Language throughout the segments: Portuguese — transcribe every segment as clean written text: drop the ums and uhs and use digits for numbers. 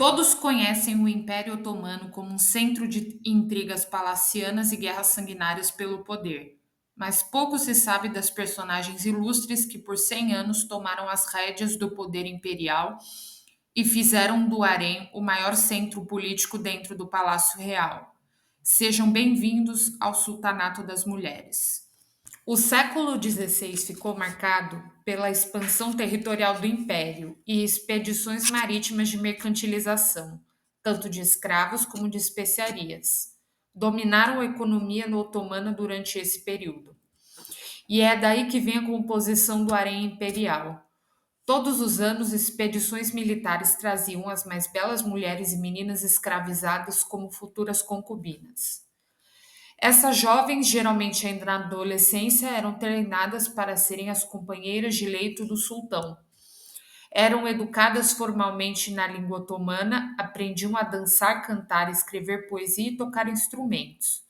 Todos conhecem o Império Otomano como um centro de intrigas palacianas e guerras sanguinárias pelo poder, mas pouco se sabe das personagens ilustres que por 100 anos tomaram as rédeas do poder imperial e fizeram do Harém o maior centro político dentro do Palácio Real. Sejam bem-vindos ao Sultanato das Mulheres. O século XVI ficou marcado pela expansão territorial do império e expedições marítimas de mercantilização, tanto de escravos como de especiarias. Dominaram a economia no otomana durante esse período. E é daí que vem a composição do harém imperial. Todos os anos, expedições militares traziam as mais belas mulheres e meninas escravizadas como futuras concubinas. Essas jovens, geralmente ainda na adolescência, eram treinadas para serem as companheiras de leito do sultão. Eram educadas formalmente na língua otomana, aprendiam a dançar, cantar, escrever poesia e tocar instrumentos.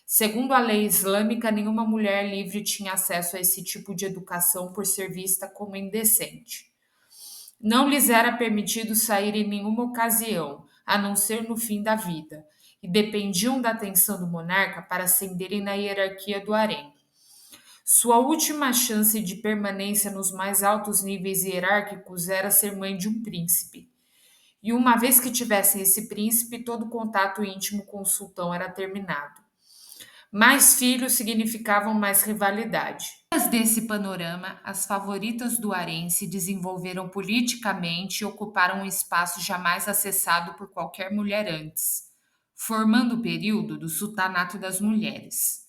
Segundo a lei islâmica, nenhuma mulher livre tinha acesso a esse tipo de educação por ser vista como indecente. Não lhes era permitido sair em nenhuma ocasião, a não ser no fim da vida, e dependiam da atenção do monarca para ascenderem na hierarquia do harém. Sua última chance de permanência nos mais altos níveis hierárquicos era ser mãe de um príncipe. E uma vez que tivessem esse príncipe, todo contato íntimo com o sultão era terminado. Mais filhos significavam mais rivalidade. Desse panorama, as favoritas do harém se desenvolveram politicamente e ocuparam um espaço jamais acessado por qualquer mulher antes, formando o período do sultanato das mulheres.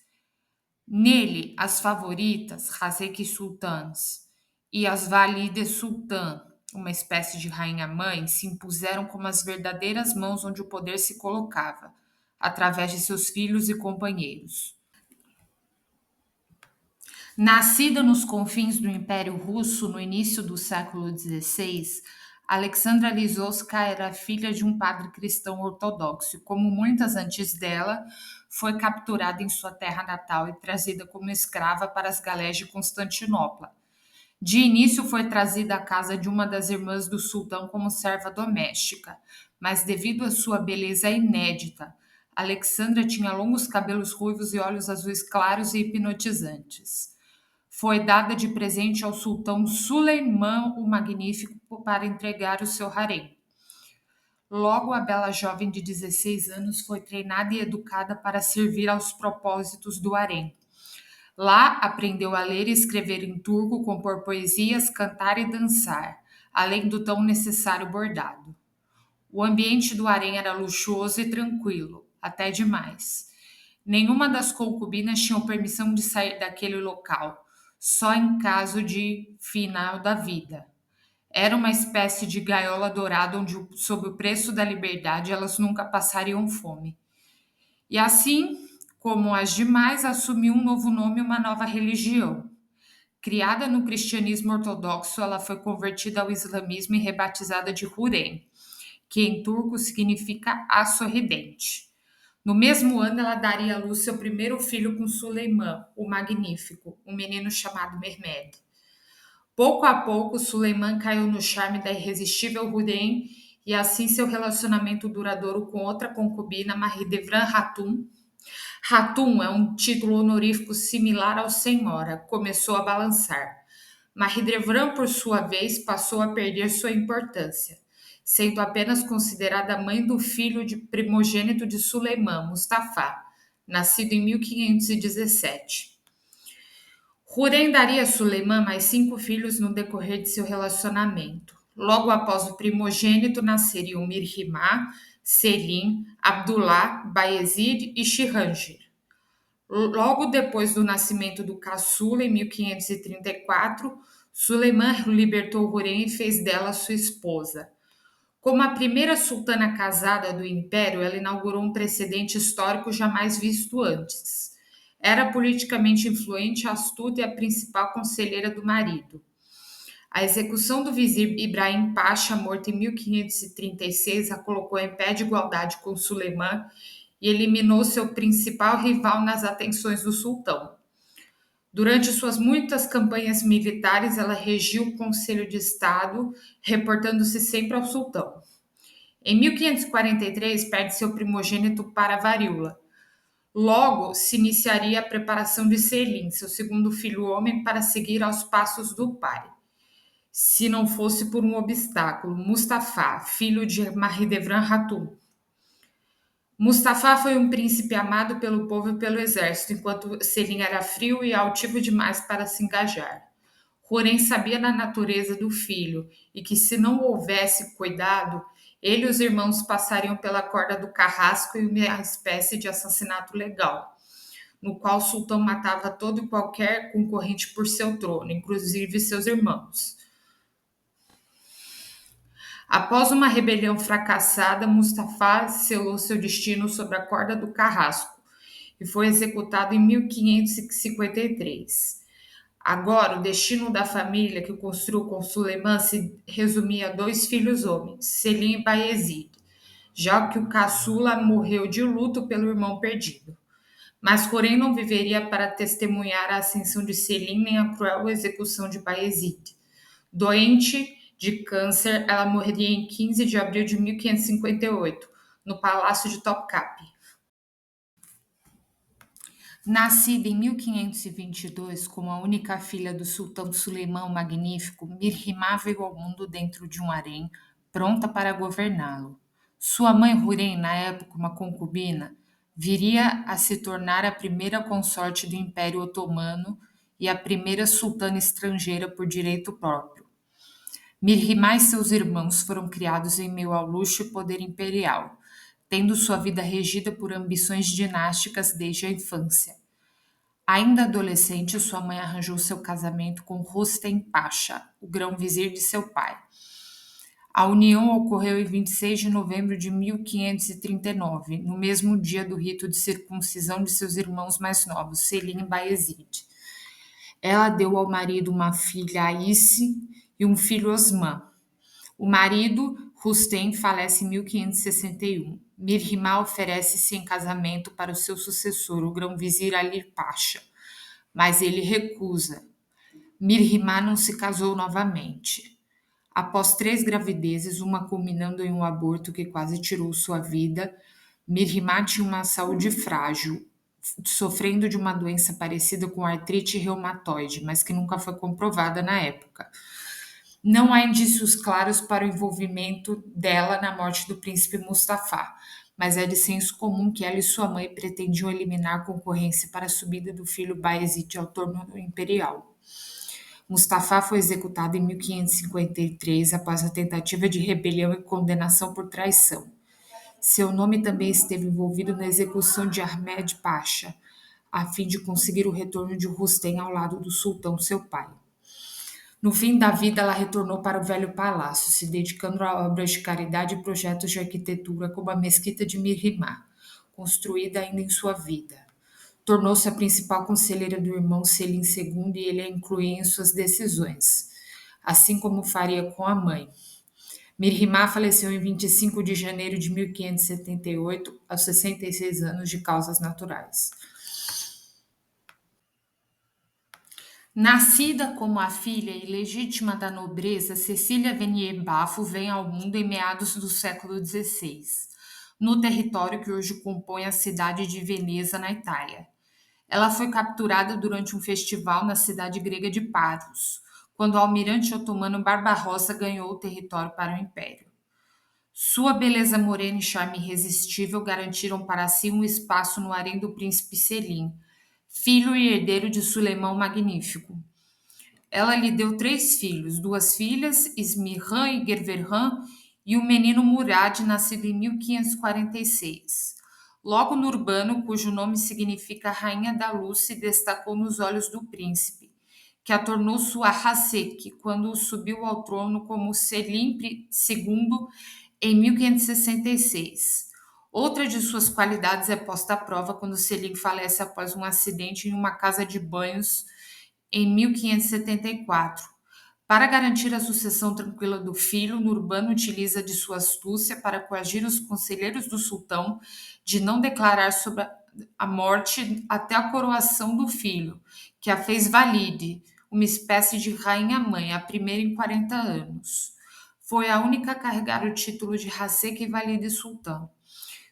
Nele, as favoritas, Hazeki Sultans, e as Valide Sultan, uma espécie de rainha-mãe, se impuseram como as verdadeiras mãos onde o poder se colocava, através de seus filhos e companheiros. Nascida nos confins do Império Russo no início do século XVI, Alexandra Lisowska era filha de um padre cristão ortodoxo e, como muitas antes dela, foi capturada em sua terra natal e trazida como escrava para as galés de Constantinopla. De início, foi trazida à casa de uma das irmãs do sultão como serva doméstica, mas devido à sua beleza inédita, Alexandra tinha longos cabelos ruivos e olhos azuis claros e hipnotizantes. Foi dada de presente ao sultão Suleimã o Magnífico para entregar o seu harém. Logo, a bela jovem de 16 anos foi treinada e educada para servir aos propósitos do harém. Lá, aprendeu a ler e escrever em turco, compor poesias, cantar e dançar, além do tão necessário bordado. O ambiente do harém era luxuoso e tranquilo, até demais. Nenhuma das concubinas tinha permissão de sair daquele local, só em caso de final da vida. Era uma espécie de gaiola dourada onde, sob o preço da liberdade, elas nunca passariam fome. E assim, como as demais, assumiu um novo nome e uma nova religião. Criada no cristianismo ortodoxo, ela foi convertida ao islamismo e rebatizada de Hurrem, que em turco significa a sorridente. No mesmo ano, ela daria à luz seu primeiro filho com Suleimã, o Magnífico, um menino chamado Mehmed. Pouco a pouco, Suleimã caiu no charme da irresistível Hurrem e assim seu relacionamento duradouro com outra concubina, Mahidevran Hatun. Hatun é um título honorífico similar ao senhora, começou a balançar. Mahidevran, por sua vez, passou a perder sua importância, sendo apenas considerada mãe do filho primogênito de Suleimã, Mustafa, nascido em 1517. Hurrem daria a Suleimã mais 5 filhos no decorrer de seu relacionamento. Logo após o primogênito nasceriam Mirhimah, Selim, Abdullah, Bayezid e Shirangir. Logo depois do nascimento do caçula, em 1534, Suleimã libertou Hurrem e fez dela sua esposa. Como a primeira sultana casada do império, ela inaugurou um precedente histórico jamais visto antes. Era politicamente influente, astuta e a principal conselheira do marido. A execução do vizir Ibrahim Pasha, morto em 1536, a colocou em pé de igualdade com Suleimã e eliminou seu principal rival nas atenções do sultão. Durante suas muitas campanhas militares, ela regiu o Conselho de Estado, reportando-se sempre ao sultão. Em 1543, perde seu primogênito para a varíola. Logo, se iniciaria a preparação de Selim, seu segundo filho homem, para seguir aos passos do pai. Se não fosse por um obstáculo, Mustafá, filho de Mahidevran Hatun. Mustafá foi um príncipe amado pelo povo e pelo exército, enquanto Selim era frio e altivo demais para se engajar. Porém, sabia da natureza do filho e que, se não houvesse cuidado, ele e os irmãos passariam pela corda do carrasco em uma espécie de assassinato legal, no qual o sultão matava todo e qualquer concorrente por seu trono, inclusive seus irmãos. Após uma rebelião fracassada, Mustafá selou seu destino sobre a corda do carrasco e foi executado em 1553. Agora, o destino da família que construiu com Suleiman se resumia a dois filhos homens, Selim e Bayezid, já que o caçula morreu de luto pelo irmão perdido. Mas, porém, não viveria para testemunhar a ascensão de Selim nem a cruel execução de Bayezid. Doente de câncer, ela morreria em 15 de abril de 1558, no Palácio de Topkapi. Nascida em 1522 como a única filha do sultão Suleimão Magnífico, Mirrimá veio ao mundo dentro de um harém, pronta para governá-lo. Sua mãe Hurrem, na época uma concubina, viria a se tornar a primeira consorte do Império Otomano e a primeira sultana estrangeira por direito próprio. Mirrimá e seus irmãos foram criados em meio ao luxo e poder imperial, tendo sua vida regida por ambições dinásticas desde a infância. Ainda adolescente, sua mãe arranjou seu casamento com Rostem Pasha, o grão-vizir de seu pai. A união ocorreu em 26 de novembro de 1539, no mesmo dia do rito de circuncisão de seus irmãos mais novos, Selim e Bayezid. Ela deu ao marido uma filha, Aïsse, e um filho, Osman. O marido, Rustem, falece em 1561. Mirrimá oferece-se em casamento para o seu sucessor, o grão-vizir Ali Pasha, mas ele recusa. Mirrimá não se casou novamente. Após 3 gravidezes, uma culminando em um aborto que quase tirou sua vida, Mirrimá tinha uma saúde frágil, sofrendo de uma doença parecida com artrite reumatoide, mas que nunca foi comprovada na época. Não há indícios claros para o envolvimento dela na morte do príncipe Mustafá, mas é de senso comum que ela e sua mãe pretendiam eliminar a concorrência para a subida do filho Bayezid ao trono imperial. Mustafá foi executado em 1553 após a tentativa de rebelião e condenação por traição. Seu nome também esteve envolvido na execução de Ahmed Pasha, a fim de conseguir o retorno de Rustem ao lado do sultão, seu pai. No fim da vida, ela retornou para o velho palácio, se dedicando a obras de caridade e projetos de arquitetura, como a Mesquita de Mirrimá, construída ainda em sua vida. Tornou-se a principal conselheira do irmão Selim II e ele a incluía em suas decisões, assim como faria com a mãe. Mirrimá faleceu em 25 de janeiro de 1578, aos 66 anos, de causas naturais. Nascida como a filha ilegítima da nobreza, Cecília Venier Bafo vem ao mundo em meados do século XVI, no território que hoje compõe a cidade de Veneza, na Itália. Ela foi capturada durante um festival na cidade grega de Paros, quando o almirante otomano Barbarossa ganhou o território para o império. Sua beleza morena e charme irresistível garantiram para si um espaço no harém do príncipe Selim, filho e herdeiro de Suleimão Magnífico. Ela lhe deu 3 filhos, 2 filhas, Ismirhan e Gerverhan, e o menino Murad, nascido em 1546. Logo Nurbano, cujo nome significa Rainha da Luz, se destacou nos olhos do príncipe, que a tornou sua Hasek, quando subiu ao trono como Selim II em 1566. Outra de suas qualidades é posta à prova quando Selim falece após um acidente em uma casa de banhos em 1574. Para garantir a sucessão tranquila do filho, Nurbano utiliza de sua astúcia para coagir os conselheiros do sultão de não declarar sobre a morte até a coroação do filho, que a fez valide, uma espécie de rainha-mãe, a primeira em 40 anos. foi a única a carregar o título de Hasek Valide Sultan.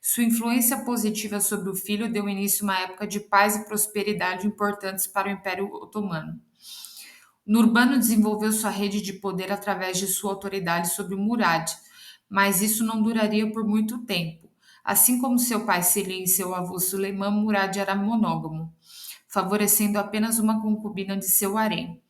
Sua influência positiva sobre o filho deu início a uma época de paz e prosperidade importantes para o Império Otomano. Nurbano desenvolveu sua rede de poder através de sua autoridade sobre Murad, mas isso não duraria por muito tempo. Assim como seu pai Selim e seu avô Suleiman, Murad era monógamo, favorecendo apenas uma concubina de seu harém.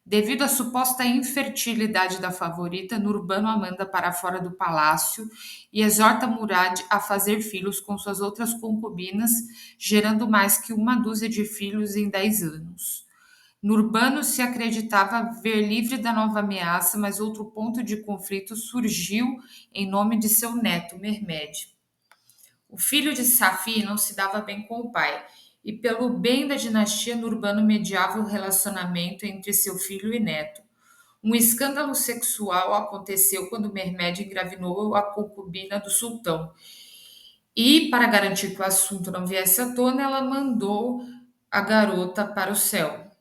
Devido à suposta infertilidade da favorita, Nurbano a manda para fora do palácio e exorta Murad a fazer filhos com suas outras concubinas, gerando mais que uma dúzia de filhos em 10 anos. Nurbano se acreditava ver livre da nova ameaça, mas outro ponto de conflito surgiu em nome de seu neto, Mehmed. O filho de Safi não se dava bem com o pai, e pelo bem da dinastia, Nurbano mediava o relacionamento entre seu filho e neto. Um escândalo sexual aconteceu quando Mehmed engravidou a concubina do sultão. E, para garantir que o assunto não viesse à tona, ela mandou a garota para o céu.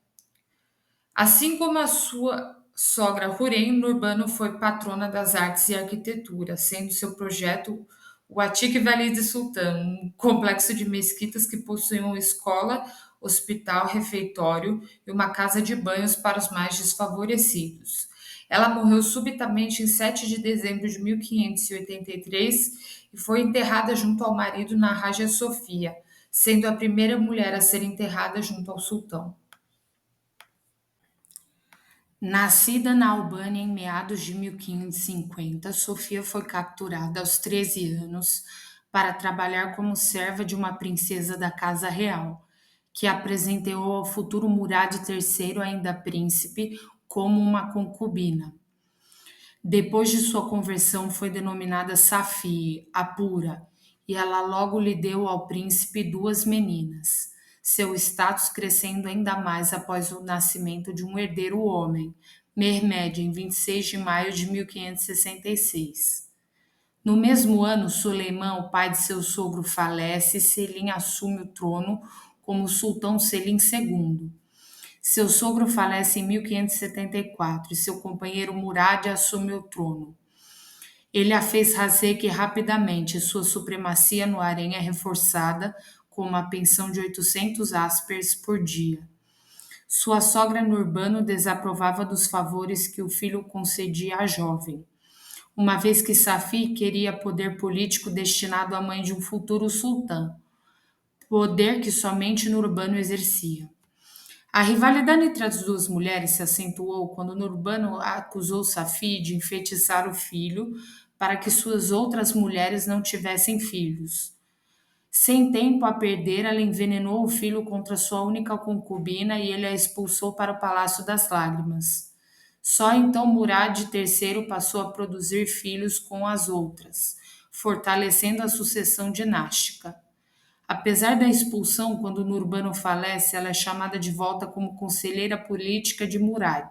Assim como a sua sogra Hurrem, Nurbano foi patrona das artes e arquitetura, sendo seu projeto o Atik Valide Sultan, um complexo de mesquitas que possui uma escola, hospital, refeitório e uma casa de banhos para os mais desfavorecidos. Ela morreu subitamente em 7 de dezembro de 1583 e foi enterrada junto ao marido na Hagia Sofia, sendo a primeira mulher a ser enterrada junto ao sultão. Nascida na Albânia em meados de 1550, Sofia foi capturada aos 13 anos para trabalhar como serva de uma princesa da casa real, que apresentou ao futuro Murad III, ainda príncipe, como uma concubina. Depois de sua conversão, foi denominada Safi, a pura, e ela logo lhe deu ao príncipe duas meninas, seu status crescendo ainda mais após o nascimento de um herdeiro homem, Mehmed, em 26 de maio de 1566. No mesmo ano, Suleiman, o pai de seu sogro, falece e Selim assume o trono como sultão Selim II. Seu sogro falece em 1574 e seu companheiro Murad assume o trono. Ele a fez Hasek rapidamente e sua supremacia no harém é reforçada com uma pensão de 800 aspers por dia. Sua sogra Nurbano desaprovava dos favores que o filho concedia à jovem, uma vez que Safi queria poder político destinado à mãe de um futuro sultão, poder que somente Nurbano exercia. A rivalidade entre as duas mulheres se acentuou quando Nurbano acusou Safi de enfeitiçar o filho para que suas outras mulheres não tivessem filhos. Sem tempo a perder, ela envenenou o filho contra sua única concubina e ele a expulsou para o Palácio das Lágrimas. Só então Murad III passou a produzir filhos com as outras, fortalecendo a sucessão dinástica. Apesar da expulsão, quando Nurbano falece, ela é chamada de volta como conselheira política de Murad,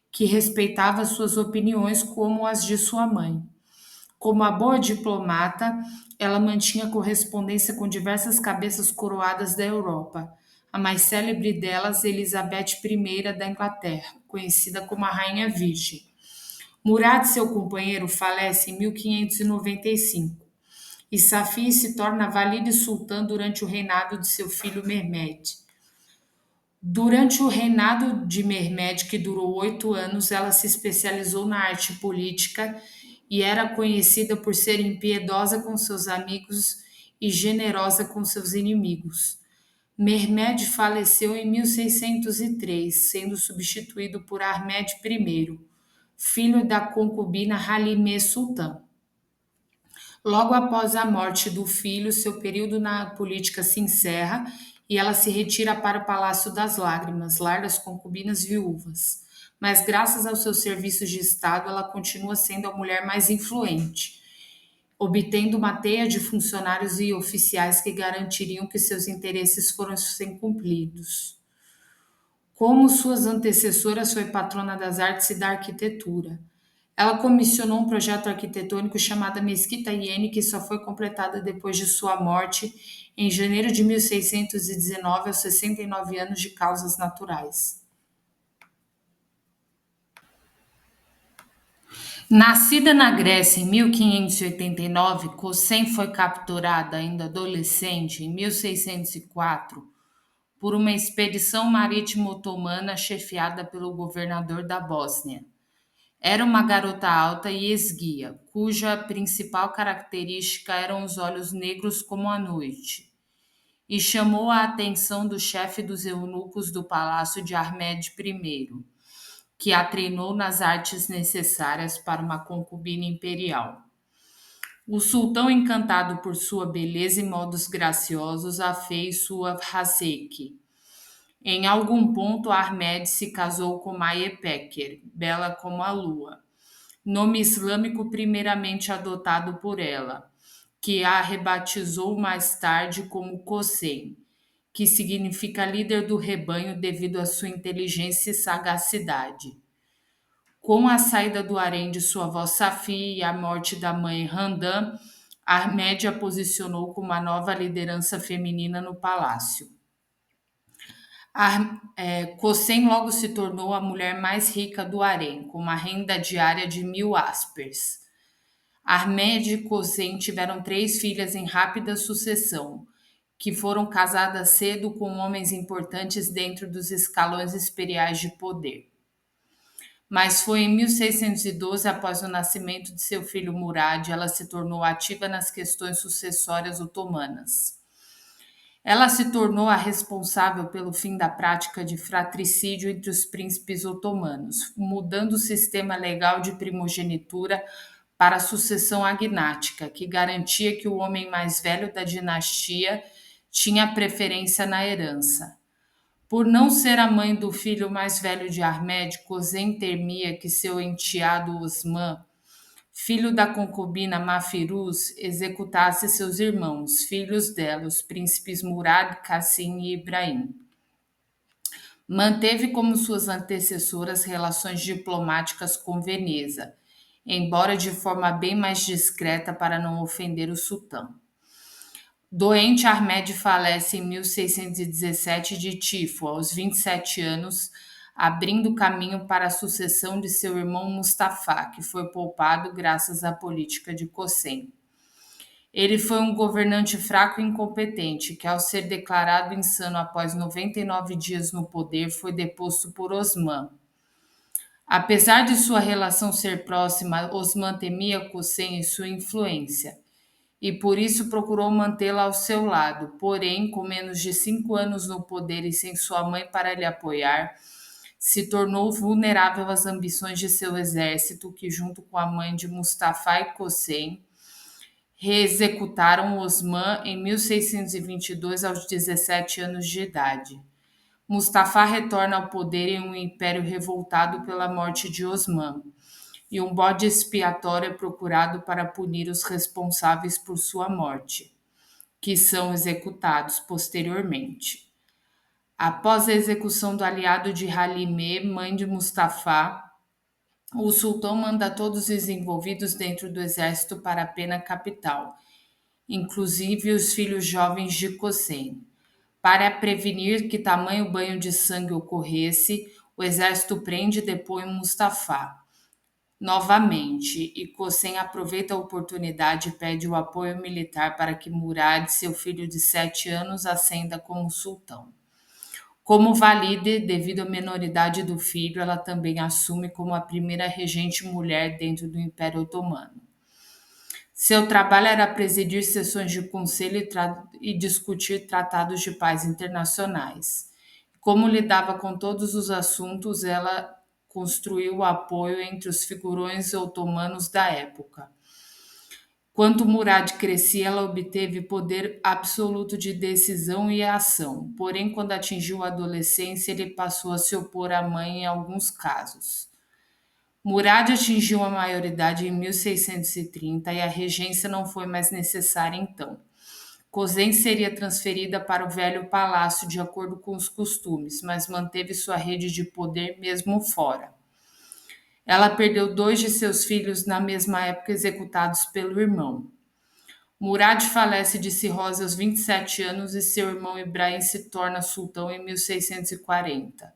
que respeitava suas opiniões como as de sua mãe. Como a boa diplomata, ela mantinha correspondência com diversas cabeças coroadas da Europa. A mais célebre delas, Elizabeth I da Inglaterra, conhecida como a Rainha Virgem. Murad, seu companheiro, falece em 1595 e Safi se torna Valide Sultan durante o reinado de seu filho Mehmed. Durante o reinado de Mehmed, que durou 8 anos, ela se especializou na arte política e era conhecida por ser impiedosa com seus amigos e generosa com seus inimigos. Mehmed faleceu em 1603, sendo substituído por Ahmed I, filho da concubina Halime Sultan. Logo após a morte do filho, seu período na política se encerra e ela se retira para o Palácio das Lágrimas, lar das concubinas viúvas. Mas graças aos seus serviços de Estado, ela continua sendo a mulher mais influente, obtendo uma teia de funcionários e oficiais que garantiriam que seus interesses fossem cumpridos. Como suas antecessoras, foi patrona das artes e da arquitetura. Ela comissionou um projeto arquitetônico chamado Mesquita Yeni, que só foi completada depois de sua morte, em janeiro de 1619, aos 69 anos de causas naturais. Nascida na Grécia em 1589, Cosém foi capturada ainda adolescente em 1604 por uma expedição marítima otomana chefiada pelo governador da Bósnia. Era uma garota alta e esguia, cuja principal característica eram os olhos negros como a noite, e chamou a atenção do chefe dos eunucos do palácio de Ahmed I, que a treinou nas artes necessárias para uma concubina imperial. O sultão, encantado por sua beleza e modos graciosos, a fez sua Haseki. Em algum ponto, Ahmed se casou com Maie Peker, bela como a lua, nome islâmico primeiramente adotado por ela, que a rebatizou mais tarde como Cosém, que significa líder do rebanho devido à sua inteligência e sagacidade. Com a saída do harém de sua avó Safi e a morte da mãe Handan, Ahmed a posicionou como a nova liderança feminina no palácio. Cosém logo se tornou a mulher mais rica do harém, com uma renda diária de 1.000 aspers. Ahmed e Cosém tiveram 3 filhas em rápida sucessão, que foram casadas cedo com homens importantes dentro dos escalões imperiais de poder. Mas foi em 1612, após o nascimento de seu filho Murad, ela se tornou ativa nas questões sucessórias otomanas. Ela se tornou a responsável pelo fim da prática de fratricídio entre os príncipes otomanos, mudando o sistema legal de primogenitura para a sucessão agnática, que garantia que o homem mais velho da dinastia tinha preferência na herança. Por não ser a mãe do filho mais velho de Ahmed, Cosém temia que seu enteado Osman, filho da concubina Mafiruz, executasse seus irmãos, filhos dela, os príncipes Murad, Cassim e Ibrahim. Manteve como suas antecessoras relações diplomáticas com Veneza, embora de forma bem mais discreta para não ofender o sultão. Doente, Ahmed falece em 1617 de tifo, aos 27 anos, abrindo caminho para a sucessão de seu irmão Mustafa, que foi poupado graças à política de Cosém. Ele foi um governante fraco e incompetente, que, ao ser declarado insano após 99 dias no poder, foi deposto por Osman. Apesar de sua relação ser próxima, Osman temia Cosém e sua influência, e por isso procurou mantê-la ao seu lado. Porém, com menos de 5 anos no poder e sem sua mãe para lhe apoiar, se tornou vulnerável às ambições de seu exército, que, junto com a mãe de Mustafa e Cosém, reexecutaram Osman em 1622 aos 17 anos de idade. Mustafa retorna ao poder em um império revoltado pela morte de Osman, e um bode expiatório é procurado para punir os responsáveis por sua morte, que são executados posteriormente. Após a execução do aliado de Halime, mãe de Mustafa, o sultão manda todos os envolvidos dentro do exército para a pena capital, inclusive os filhos jovens de Cosém. Para prevenir que tamanho banho de sangue ocorresse, o exército prende e depõe Mustafa novamente, e Cosém aproveita a oportunidade e pede o apoio militar para que Murad, seu filho de 7 anos, ascenda como sultão. Como Valide, devido à menoridade do filho, ela também assume como a primeira regente mulher dentro do Império Otomano. Seu trabalho era presidir sessões de conselho e discutir tratados de paz internacionais. Como lidava com todos os assuntos, ela construiu o apoio entre os figurões otomanos da época. Quanto Murad crescia, ela obteve poder absoluto de decisão e ação. Porém, quando atingiu a adolescência, ele passou a se opor à mãe em alguns casos. Murad atingiu a maioridade em 1630 e a regência não foi mais necessária então. Cosém seria transferida para o velho palácio de acordo com os costumes, mas manteve sua rede de poder mesmo fora. Ela perdeu 2 de seus filhos na mesma época executados pelo irmão. Murad falece de cirrose aos 27 anos e seu irmão Ibrahim se torna sultão em 1640.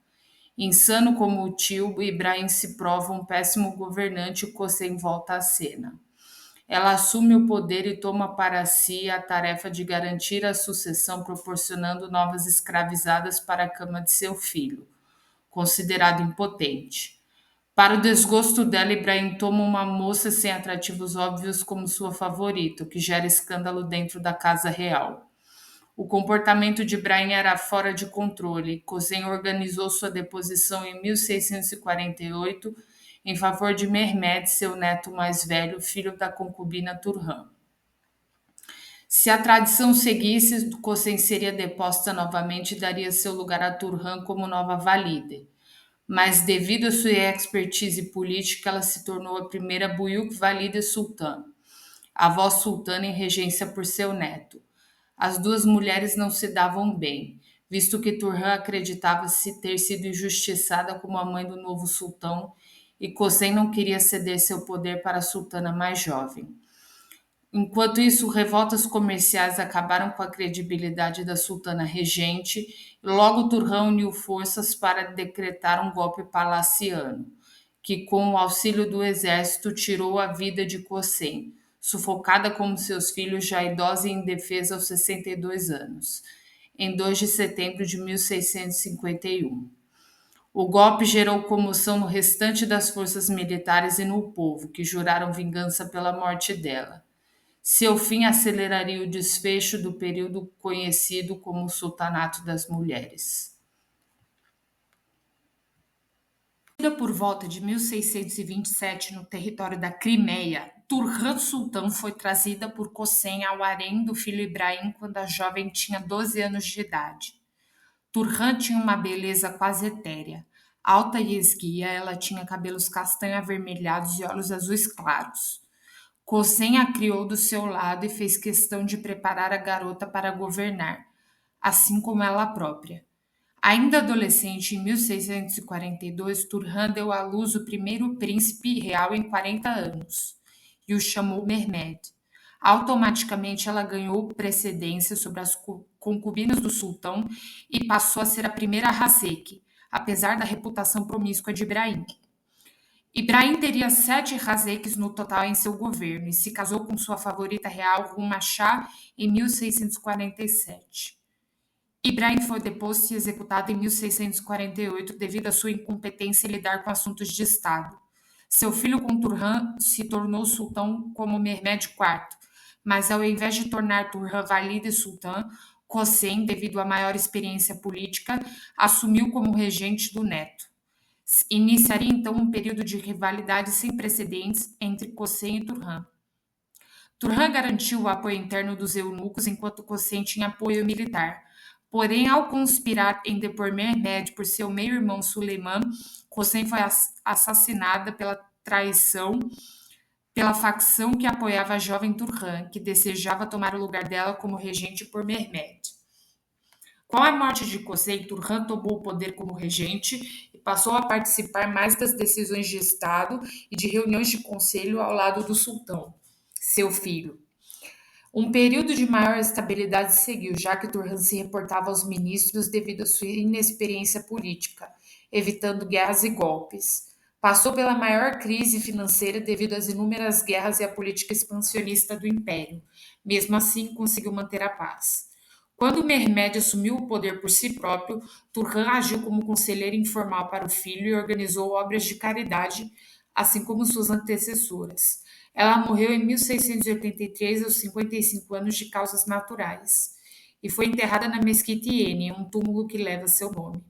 Insano como o tio, Ibrahim se prova um péssimo governante e Hossein volta à cena. Ela assume o poder e toma para si a tarefa de garantir a sucessão, proporcionando novas escravizadas para a cama de seu filho, considerado impotente. Para o desgosto dela, Ibrahim toma uma moça sem atrativos óbvios como sua favorita, o que gera escândalo dentro da casa real. O comportamento de Ibrahim era fora de controle. Cosén organizou sua deposição em 1648 em favor de Mehmed, seu neto mais velho, filho da concubina Turhan. Se a tradição seguisse, Cosén seria deposta novamente e daria seu lugar a Turhan como nova valide. Mas devido à sua expertise política, ela se tornou a primeira Buyuk Valide Sultan, avó sultana em regência por seu neto. As duas mulheres não se davam bem, visto que Turhan acreditava-se ter sido injustiçada como a mãe do novo sultão e Cosén não queria ceder seu poder para a sultana mais jovem. Enquanto isso, revoltas comerciais acabaram com a credibilidade da sultana regente e logo Turhan uniu forças para decretar um golpe palaciano, que com o auxílio do exército tirou a vida de Cosén, sufocada como seus filhos já idosa e indefesa aos 62 anos, em 2 de setembro de 1651. O golpe gerou comoção no restante das forças militares e no povo, que juraram vingança pela morte dela. Seu fim aceleraria o desfecho do período conhecido como o Sultanato das Mulheres. Por volta de 1627, no território da Crimeia, Turhan Sultan foi trazida por Cosén ao harém do filho Ibrahim quando a jovem tinha 12 anos de idade. Turhan tinha uma beleza quase etérea. Alta e esguia, ela tinha cabelos castanho avermelhados e olhos azuis claros. Cosén a criou do seu lado e fez questão de preparar a garota para governar, assim como ela própria. Ainda adolescente, em 1642, Turhan deu à luz o primeiro príncipe real em 40 anos e o chamou Mehmed. Automaticamente, ela ganhou precedência sobre as concubinas do sultão e passou a ser a primeira Hasek, apesar da reputação promíscua de Ibrahim. Ibrahim teria 7 Hazeques no total em seu governo e se casou com sua favorita real, Ruma Shah, em 1647. Ibrahim foi deposto e executado em 1648 devido à sua incompetência em lidar com assuntos de Estado. Seu filho com Turhan se tornou sultão como Mehmed IV, mas ao invés de tornar Turhan Valide Sultan, Cosén, devido à maior experiência política, assumiu como regente do neto. Iniciaria então um período de rivalidade sem precedentes entre Cosén e Turhan. Turhan garantiu o apoio interno dos eunucos enquanto Cosén tinha apoio militar. Porém, ao conspirar em depor Mehmed por seu meio-irmão Suleiman, Cosén foi assassinada pela traição pela facção que apoiava a jovem Turhan, que desejava tomar o lugar dela como regente por Mehmed. Com a morte de Cosén, Turhan tomou o poder como regente e passou a participar mais das decisões de Estado e de reuniões de conselho ao lado do sultão, seu filho. Um período de maior estabilidade seguiu, já que Turhan se reportava aos ministros devido à sua inexperiência política, evitando guerras e golpes. Passou pela maior crise financeira devido às inúmeras guerras e à política expansionista do império. Mesmo assim, conseguiu manter a paz. Quando Mehmed assumiu o poder por si próprio, Turhan agiu como conselheiro informal para o filho e organizou obras de caridade, assim como suas antecessoras. Ela morreu em 1683, aos 55 anos, de causas naturais, e foi enterrada na Mesquita Yeni, um túmulo que leva seu nome.